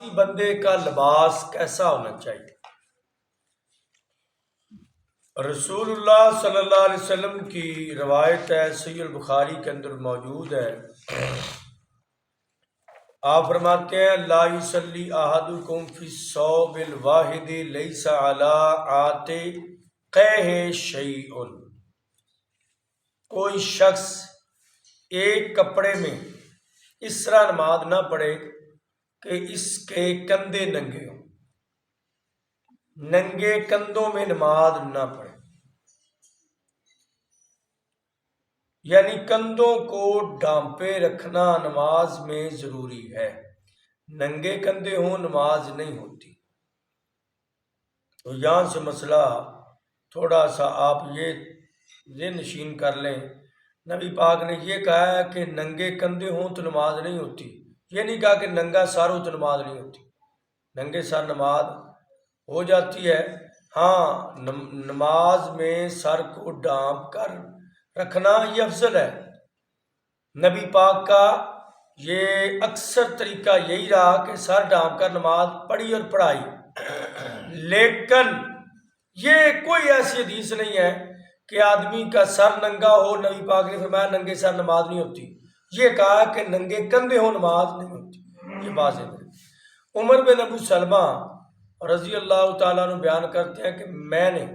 بندے کا لباس کیسا ہونا چاہیے؟ رسول اللہ صلی اللہ علیہ وسلم کی روایت ہے، صحیح البخاری کے اندر موجود ہے۔ آپ فرماتے ہیں لا یصلی احدکم فی الثوب الواحد لیس علی عاتقہ شیء، کوئی شخص ایک کپڑے میں اس طرح نماز نہ پڑھے کہ اس کے کندھے ننگے ہوں، ننگے کندھوں میں نماز نہ پڑھے، یعنی کندھوں کو ڈھانپے رکھنا نماز میں ضروری ہے۔ ننگے کندھے ہوں نماز نہیں ہوتی۔ تو یہاں سے مسئلہ تھوڑا سا آپ یہ نشین کر لیں، نبی پاک نے یہ کہا ہے کہ ننگے کندھے ہوں تو نماز نہیں ہوتی، یہ نہیں کہا کہ ننگا سر ہو تو نماز نہیں ہوتی۔ ننگے سر نماز ہو جاتی ہے، ہاں نماز میں سر کو ڈھانپ کر رکھنا یہ افضل ہے۔ نبی پاک کا یہ اکثر طریقہ یہی رہا کہ سر ڈھانپ کر نماز پڑھی اور پڑھائی، لیکن یہ کوئی ایسی حدیث نہیں ہے کہ آدمی کا سر ننگا ہو، نبی پاک نے فرمایا ننگے سر نماز نہیں ہوتی، یہ کہا کہ ننگے کندھے ہو نماز نہیں ہوتی، یہ بات ہے۔ عمر بن ابو سلمہ رضی اللہ تعالیٰ عنہ بیان کرتے ہیں کہ میں نے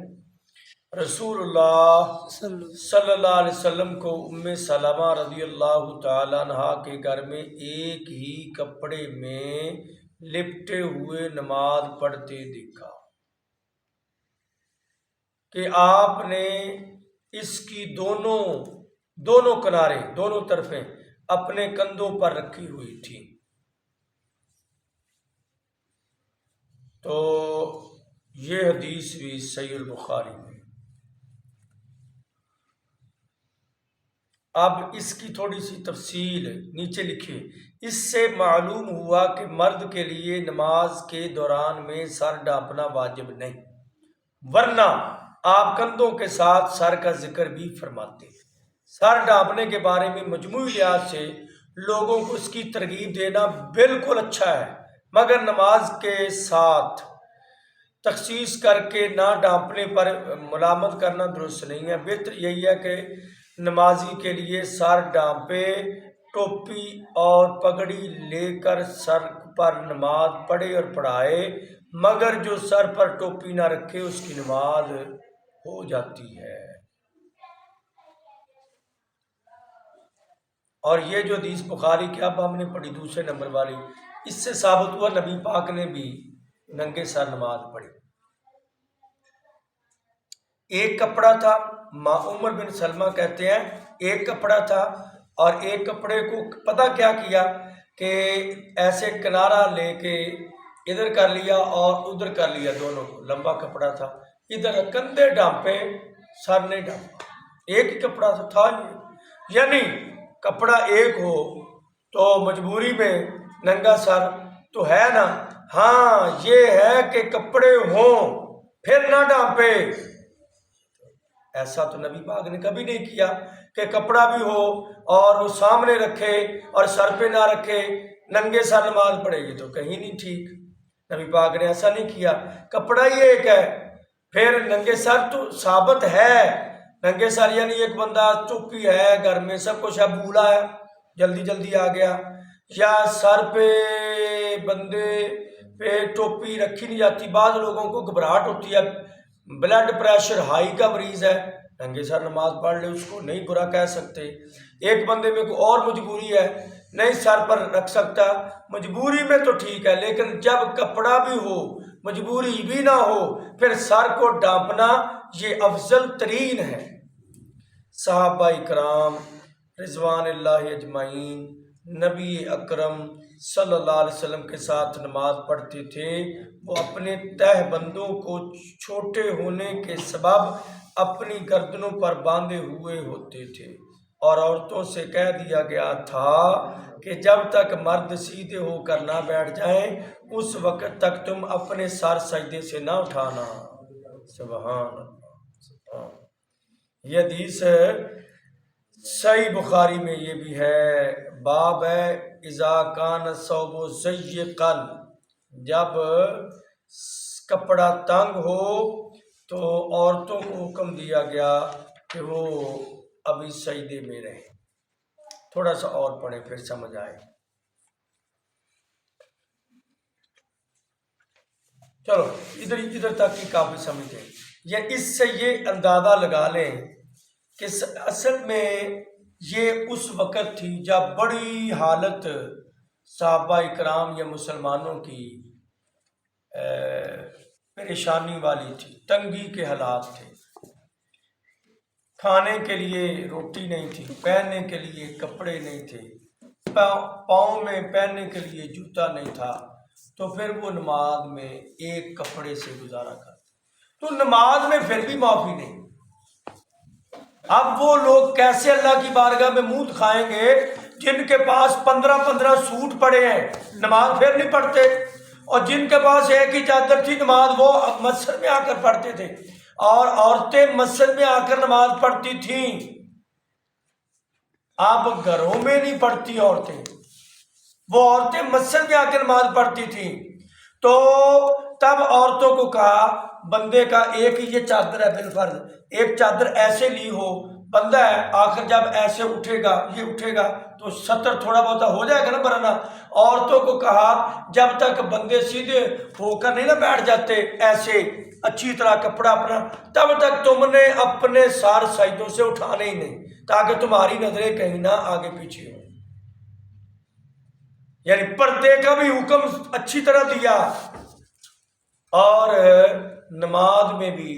رسول اللہ صلی اللہ علیہ وسلم کو ام سلمہ رضی اللہ تعالیٰ عنہ کے گھر میں ایک ہی کپڑے میں لپٹے ہوئے نماز پڑھتے دیکھا کہ آپ نے اس کی دونوں کنارے، دونوں طرفیں اپنے کندھوں پر رکھی ہوئی تھی۔ تو یہ حدیث بھی صحیح البخاری میں۔ اب اس کی تھوڑی سی تفصیل نیچے لکھے۔ اس سے معلوم ہوا کہ مرد کے لیے نماز کے دوران میں سر ڈھانپنا واجب نہیں، ورنہ آپ کندھوں کے ساتھ سر کا ذکر بھی فرماتے ہیں۔ سر ڈھانپنے کے بارے میں مجموعی لحاظ سے لوگوں کو اس کی ترغیب دینا بالکل اچھا ہے، مگر نماز کے ساتھ تخصیص کر کے نہ ڈھانپنے پر ملامت کرنا درست نہیں ہے۔ بہتر یہی ہے کہ نمازی کے لیے سر ڈھانپے، ٹوپی اور پگڑی لے کر سر پر نماز پڑھے اور پڑھائے، مگر جو سر پر ٹوپی نہ رکھے اس کی نماز ہو جاتی ہے۔ اور یہ جو حدیث بخاری کی اب ہم نے پڑھی دوسرے نمبر والی، اس سے ثابت ہوا نبی پاک نے بھی ننگے سر نماز پڑھی۔ ایک کپڑا تھا، عمر بن سلمہ کہتے ہیں ایک کپڑا تھا، اور ایک کپڑے کو پتہ کیا کیا کہ ایسے کنارہ لے کے ادھر کر لیا اور ادھر کر لیا، دونوں کو لمبا کپڑا تھا، ادھر کندھے ڈھانپے سر نہیں ڈھانپا، ایک ہی کپڑا تھا یہ۔ یعنی کپڑا ایک ہو تو مجبوری میں ننگا سر تو ہے نا، ہاں یہ ہے کہ کپڑے ہوں پھر نہ ڈھانپے، ایسا تو نبی پاک نے کبھی نہیں کیا کہ کپڑا بھی ہو اور وہ سامنے رکھے اور سر پہ نہ رکھے، ننگے سر نماز پڑھے گی تو کہیں نہیں ٹھیک۔ نبی پاک نے ایسا نہیں کیا، کپڑا ہی ایک ہے، پھر ننگے سر تو ثابت ہے، ننگے سر یعنی ایک بندہ ٹوپی ہے گھر میں سب کچھ ہے، بھولا ہے جلدی آ گیا، یا سر پہ بندے پہ ٹوپی رکھی نہیں جاتی، بعض لوگوں کو گھبراہٹ ہوتی ہے، بلڈ پریشر ہائی کا مریض ہے، ننگے سر نماز پڑھ لے، اس کو نہیں برا کہہ سکتے۔ ایک بندے میں کوئی اور مجبوری ہے نہیں سر پر رکھ سکتا، مجبوری میں تو ٹھیک ہے، لیکن جب کپڑا بھی ہو مجبوری بھی نہ ہو پھر سر کو ڈھانپنا یہ افضل ترین ہے۔ صحابہ اکرام رضوان اللہ اجمعین نبی اکرم صلی اللہ علیہ وسلم کے ساتھ نماز پڑھتے تھے، وہ اپنے تہ بندوں کو چھوٹے ہونے کے سبب اپنی گردنوں پر باندھے ہوئے ہوتے تھے، اور عورتوں سے کہہ دیا گیا تھا کہ جب تک مرد سیدھے ہو کر نہ بیٹھ جائیں اس وقت تک تم اپنے سر سجدے سے نہ اٹھانا۔ سبحان اللہ۔ یہ حدیث صحیح بخاری میں یہ بھی ہے، باب ہے اذا کان الثوب ضیقا جب کپڑا تنگ ہو تو عورتوں کو حکم دیا گیا کہ وہ ابھی سجدے میں رہیں. تھوڑا سا اور پڑھیں پھر سمجھ آئے. چلو ادھر تک کی کافی سمجھیں. یہ اس سے یہ اندازہ لگا لیں کہ اصل میں یہ اس وقت تھی جب بڑی حالت صحابہ اکرام یا مسلمانوں کی پریشانی والی تھی، تنگی کے حالات تھے. کھانے کے لیے روٹی نہیں تھی، پہننے کے لیے کپڑے نہیں تھے، پاؤں میں پہننے کے لیے جوتا نہیں تھا. تو پھر وہ نماز میں ایک کپڑے سے گزارا کرتے. تو نماز میں پھر بھی معافی نہیں. اب وہ لوگ کیسے اللہ کی بارگاہ میں منہ دکھائیں گے جن کے پاس 15 سوٹ پڑے ہیں، نماز پھر نہیں پڑھتے، اور جن کے پاس ایک ہی چادر تھی نماز وہ مسجد میں آ کر پڑھتے تھے، اور عورتیں مسجد میں آ کر نماز پڑھتی تھیں. اب گھروں میں نہیں پڑھتی عورتیں، وہ عورتیں مسجد میں آ کے نماز پڑھتی تھیں. تو تب عورتوں کو کہا بندے کا ایک ہی یہ چادر ہے بالفرض، ایک چادر ایسے لی ہو، بندہ ہے آخر جب ایسے اٹھے گا یہ اٹھے گا تو 70 تھوڑا بہت ہو جائے گا نا بھرنا. عورتوں کو کہا جب تک بندے سیدھے ہو کر نہیں نا بیٹھ جاتے ایسے اچھی طرح کپڑا اپنا، تب تک تم نے اپنے سار سجدوں سے اٹھانے ہی نہیں، تاکہ تمہاری نظریں کہیں نہ آگے پیچھے ہوں. یعنی پردے کا بھی حکم اچھی طرح دیا، اور نماز میں بھی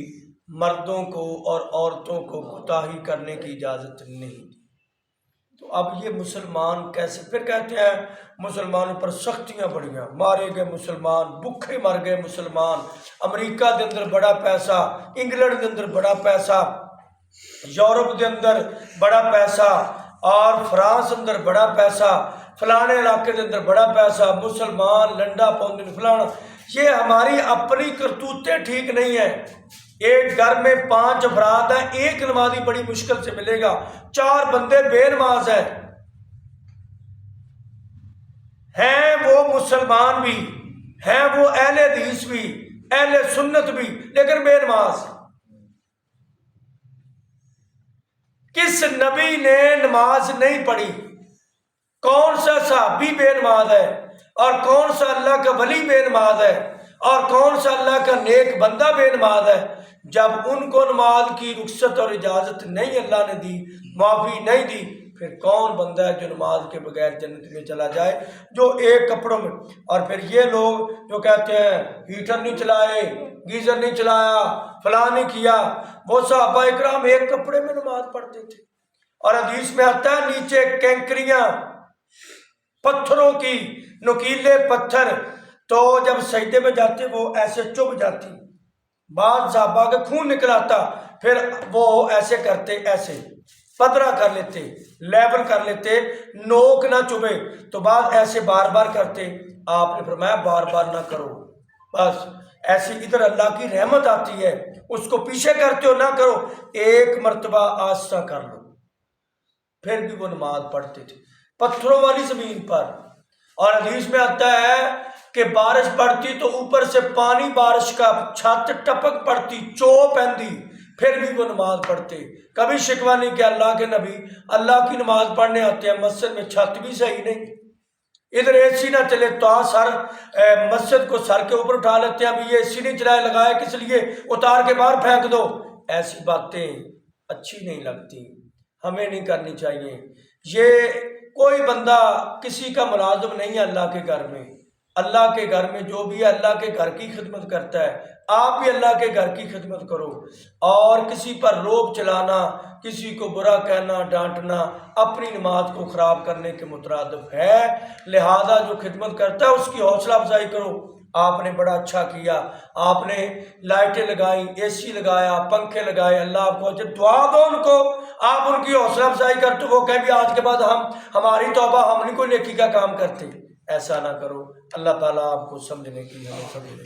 مردوں کو اور عورتوں کو کوتاہی کرنے کی اجازت نہیں دی. تو اب یہ مسلمان کیسے پھر کہتے ہیں مسلمانوں پر سختیاں بڑھیاں، مارے گئے مسلمان، بھوکے مر گئے مسلمان، امریکہ دے اندر بڑا پیسہ، انگلینڈ دے اندر بڑا پیسہ، یورپ دے اندر بڑا پیسہ، اور فرانس اندر بڑا پیسہ، فلانے علاقے دے اندر بڑا پیسہ، مسلمان لنڈا پوندن فلانا. یہ ہماری اپنی کرتوتیں ٹھیک نہیں ہیں. ایک گھر میں 5 افراد ہیں، ایک نمازی بڑی مشکل سے ملے گا، 4 بندے بے نماز ہیں وہ مسلمان بھی ہیں، وہ اہل حدیث بھی، اہل سنت بھی، لیکن بے نماز. کس نبی نے نماز نہیں پڑھی؟ کون سا صحابی بے نماز ہے؟ اور کون سا اللہ کا ولی بے نماز ہے؟ اور کون سا اللہ کا نیک بندہ بے نماز ہے؟ جب ان کو نماز کی رخصت اور اجازت نہیں اللہ نے دی، معافی نہیں دی، پھر کون بندہ ہے جو نماز کے بغیر جنت میں چلا جائے؟ جو ایک کپڑوں میں. اور پھر یہ لوگ جو کہتے ہیں ہیٹر نہیں چلائے، گیزر نہیں چلایا، فلاں نہیں کیا، وہ صحابہ اکرام ایک کپڑے میں نماز پڑھتے تھے. اور حدیث میں آتا ہے نیچے کینکریاں پتھروں کی، نکیلے پتھر، تو جب سجدے میں جاتے وہ ایسے چبھ جاتی، بعد صحابہ کے خون نکل آتا، پھر وہ ایسے کرتے، ایسے پدرا کر لیتے، لیبل کر لیتے، نوک نہ چبھے، تو بعد ایسے بار بار کرتے. آپ نے فرمایا بار بار نہ کرو، بس ایسی ادھر اللہ کی رحمت آتی ہے، اس کو پیچھے کرتے ہو نہ کرو، ایک مرتبہ آہستہ کر لو. پھر بھی وہ نماز پڑھتے تھے پتھروں والی زمین پر. اور حدیث میں آتا ہے کہ بارش پڑتی تو اوپر سے پانی بارش کا چھت ٹپک پڑتی، چو پہنتی، پھر بھی وہ نماز پڑھتے. کبھی شکوہ نہیں کہ اللہ کے نبی اللہ کی نماز پڑھنے آتے ہیں، مسجد میں چھت بھی صحیح نہیں، ادھر اے سی نہ چلے تو سر مسجد کو سر کے اوپر اٹھا لیتے ہیں، ابھی یہ اے سی نہیں چلائے، لگایا کس لیے، اتار کے باہر پھینک دو. ایسی باتیں اچھی نہیں لگتی، ہمیں نہیں کرنی چاہیے. یہ کوئی بندہ کسی کا ملازم نہیں ہے اللہ کے گھر میں. اللہ کے گھر میں جو بھی ہے اللہ کے گھر کی خدمت کرتا ہے. آپ بھی اللہ کے گھر کی خدمت کرو. اور کسی پر روب چلانا، کسی کو برا کہنا، ڈانٹنا اپنی نماز کو خراب کرنے کے مترادف ہے. لہذا جو خدمت کرتا ہے اس کی حوصلہ افزائی کرو. آپ نے بڑا اچھا کیا، آپ نے لائٹیں لگائیں، اے سی لگایا، پنکھے لگائے، اللہ آپ کو دعا دو ان کو. آپ ان کی حوصلہ افزائی کرتے وہ کہیں بھی آج کے بعد ہماری توبہ، ہم نہیں کوئی نیکی کا کام کرتے. ایسا نہ کرو. اللہ تعالیٰ آپ کو سمجھنے کی ہمیں سمجھ دے.